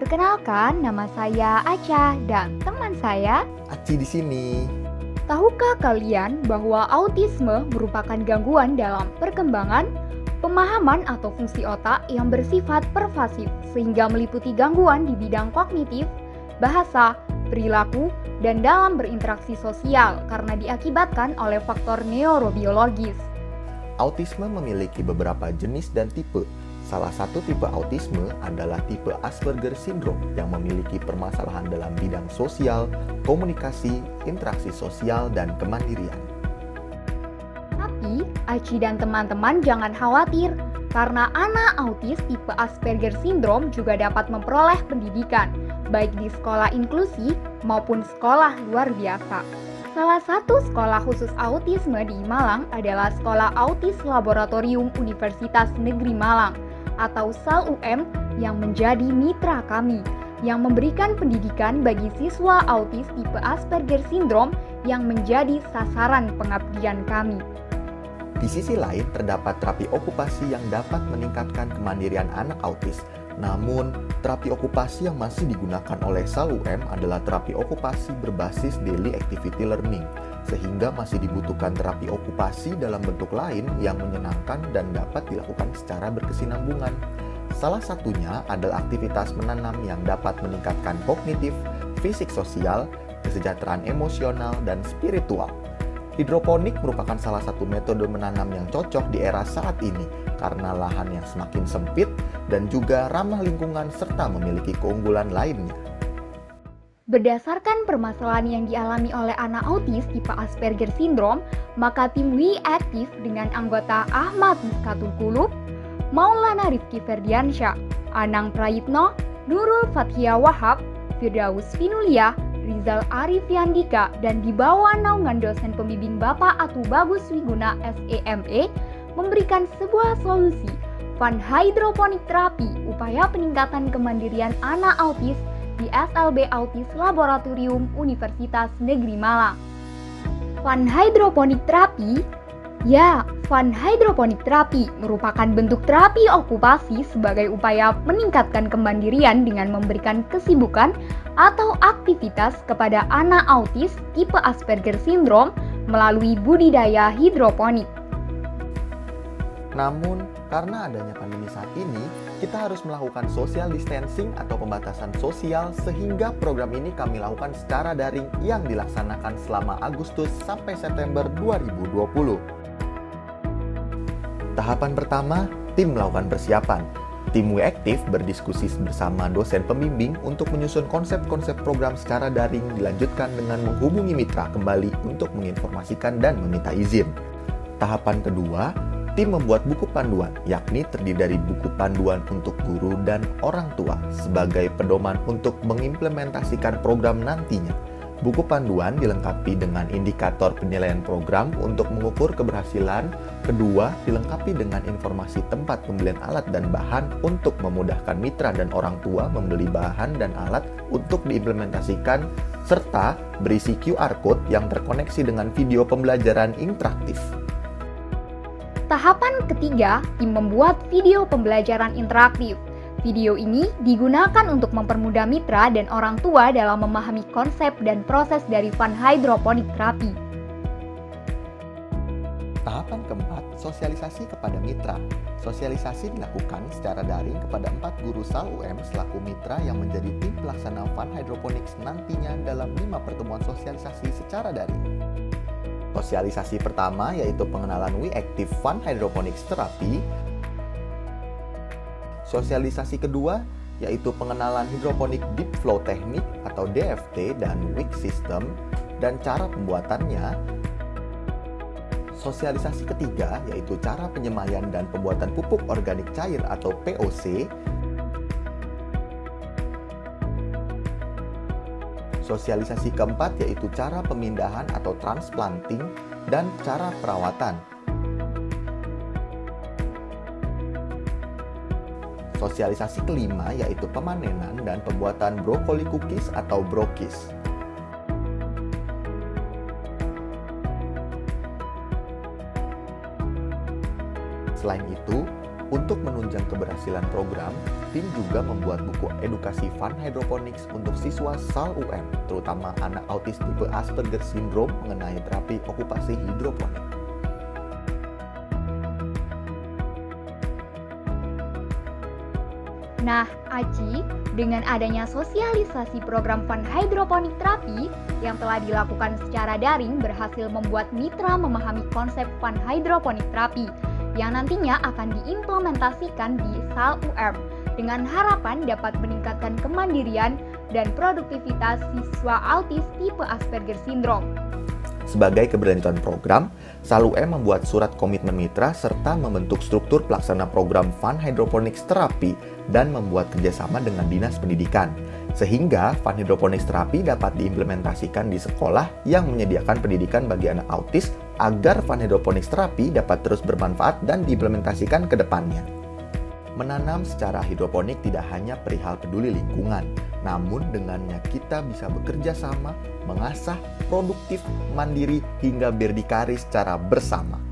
Perkenalkan, nama saya Aca dan teman saya. Aci di sini. Tahukah kalian bahwa autisme merupakan gangguan dalam perkembangan, pemahaman atau fungsi otak yang bersifat pervasif sehingga meliputi gangguan di bidang kognitif, bahasa, perilaku, dan dalam berinteraksi sosial karena diakibatkan oleh faktor neurobiologis. Autisme memiliki beberapa jenis dan tipe. Salah satu tipe autisme adalah tipe Asperger Syndrome yang memiliki permasalahan dalam bidang sosial, komunikasi, interaksi sosial, dan kemandirian. Tapi, Aci dan teman-teman jangan khawatir, karena anak autis tipe Asperger Syndrome juga dapat memperoleh pendidikan, baik di sekolah inklusi maupun sekolah luar biasa. Salah satu sekolah khusus autisme di Malang adalah Sekolah Autis Laboratorium Universitas Negeri Malang, atau SAUM, yang menjadi mitra kami, yang memberikan pendidikan bagi siswa autis tipe Asperger Syndrome yang menjadi sasaran pengabdian kami. Di sisi lain, terdapat terapi okupasi yang dapat meningkatkan kemandirian anak autis. Namun, terapi okupasi yang masih digunakan oleh SAUM adalah terapi okupasi berbasis daily activity learning, sehingga masih dibutuhkan terapi okupasi dalam bentuk lain yang menyenangkan dan dapat dilakukan secara berkesinambungan. Salah satunya adalah aktivitas menanam yang dapat meningkatkan kognitif, fisik sosial, kesejahteraan emosional, dan spiritual. Hidroponik merupakan salah satu metode menanam yang cocok di era saat ini karena lahan yang semakin sempit dan juga ramah lingkungan serta memiliki keunggulan lainnya. Berdasarkan permasalahan yang dialami oleh anak autis tipe Asperger Syndrome, maka tim We Active dengan anggota Ahmad Miskatul Kulub, Maulana Rifki Ferdiansyah, Anang Prayitno, Nurul Fathia Wahab, Firdaus Finulia, Rizal Arifiandika, dan di bawah naungan dosen pembimbing Bapak Atu Bagus Wiguna SEME memberikan sebuah solusi Fun Hydroponic Therapy, upaya peningkatan kemandirian anak autis di SLB Autis Laboratorium Universitas Negeri Malang. Fun Hydroponic Therapy, Fun Hydroponic Therapy merupakan bentuk terapi okupasi sebagai upaya meningkatkan kemandirian dengan memberikan kesibukan atau aktivitas kepada anak autis tipe Asperger Syndrome melalui budidaya hidroponik. Namun, karena adanya pandemi saat ini, kita harus melakukan social distancing atau pembatasan sosial sehingga program ini kami lakukan secara daring yang dilaksanakan selama Agustus sampai September 2020. Tahapan pertama, tim melakukan persiapan. Tim We Active berdiskusi bersama dosen pembimbing untuk menyusun konsep-konsep program secara daring, dilanjutkan dengan menghubungi mitra kembali untuk menginformasikan dan meminta izin. Tahapan kedua, tim membuat buku panduan, yakni terdiri dari buku panduan untuk guru dan orang tua sebagai pedoman untuk mengimplementasikan program nantinya. Buku panduan dilengkapi dengan indikator penilaian program untuk mengukur keberhasilan. Kedua, dilengkapi dengan informasi tempat pembelian alat dan bahan untuk memudahkan mitra dan orang tua membeli bahan dan alat untuk diimplementasikan, serta berisi QR Code yang terkoneksi dengan video pembelajaran interaktif. Tahapan ketiga, tim membuat video pembelajaran interaktif. Video ini digunakan untuk mempermudah mitra dan orang tua dalam memahami konsep dan proses dari Fun Hydroponic Therapy. Tahapan keempat, sosialisasi kepada mitra. Sosialisasi dilakukan secara daring kepada 4 guru SAUM selaku mitra yang menjadi tim pelaksana Fun Hydroponics nantinya dalam 5 pertemuan sosialisasi secara daring. Sosialisasi pertama yaitu pengenalan We Active Fun Hydroponics Therapy. Sosialisasi kedua yaitu pengenalan hidroponik deep flow teknik atau DFT dan wick system dan cara pembuatannya. Sosialisasi ketiga yaitu cara penyemaian dan pembuatan pupuk organik cair atau POC. Sosialisasi keempat yaitu cara pemindahan atau transplanting dan cara perawatan. Sosialisasi kelima yaitu pemanenan dan pembuatan brokoli cookies atau brokis. Selain itu, Untuk menunjang keberhasilan program, tim juga membuat buku edukasi Fun Hydroponics untuk siswa SAL UM, terutama anak autis tipe Asperger Syndrome mengenai terapi okupasi hidroponik. Nah, Aci, dengan adanya sosialisasi program Fun Hydroponic Terapi yang telah dilakukan secara daring berhasil membuat mitra memahami konsep Fun Hydroponic Terapi yang nantinya akan diimplementasikan di SAL UM dengan harapan dapat meningkatkan kemandirian dan produktivitas siswa autis tipe Asperger Syndrome. Sebagai keberlanjutan program, SAL UM membuat surat komitmen mitra serta membentuk struktur pelaksana program Fun Hydroponics Terapi dan membuat kerjasama dengan Dinas Pendidikan, sehingga Fun Hydroponics Terapi dapat diimplementasikan di sekolah yang menyediakan pendidikan bagi anak autis agar Fun Hydroponics Terapi dapat terus bermanfaat dan diimplementasikan ke depannya. Menanam secara hidroponik tidak hanya perihal peduli lingkungan, namun dengannya kita bisa bekerja sama, mengasah, produktif, mandiri, hingga berdikari secara bersama.